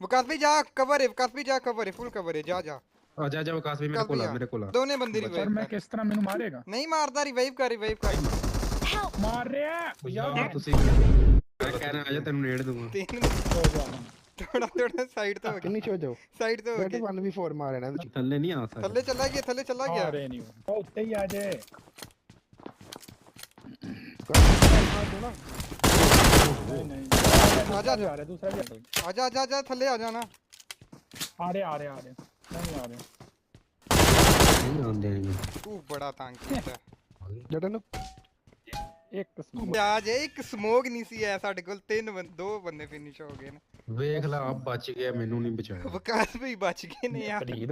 विकास भाई जा कवर है, विकास भाई जा कवर है, फुल कवर है, जा जा आ जा जा विकास भाई मेरे को ला मेरे को ला। दोने बंदे सर रिवाइव मैं किस तरह मैनू मारेगा नहीं मारदा, रिवाइव कर मार रहा है यार ਤੁਸੀਂ मैं कह रहा आ जा तेन नेड़ दूंगा। तीन हो जा थोड़ा थोड़ा साइड तो हो गया, नीचे हो जाओ साइड तो हो बेटे गया, 1v4 मार लेना थल्ले नहीं आ सकता। थल्ले चला गया, थल्ले चला गया। अरे नहीं हो उत्ते ही आ जाए नहीं नहीं आजा, आ रहा दूसरा भी आ रहा आजा आजा आजा थल्ले आ जाना। आ रहे नहीं आ रहे नहीं आंदे हैं तू बड़ा तंग कीता जटन एक किस्म ਆ ਜੇ ਇੱਕ ਸਮੋਕ ਨਹੀਂ ਸੀ ਐ ਸਾਡੇ ਕੋਲ, ਦੋ ਬੰਦੇ ਫਿਨਿਸ਼ ਹੋ ਗਏ ਨੇ। ਵੇਖ ਲੈ ਆ ਬਚ ਗਿਆ ਮੈਨੂੰ ਨਹੀਂ ਬਚਾਇਆ। ਵਿਕਾਸ ਵੀ ਬਚ ਗਏ ਨੇ ਯਾਰ।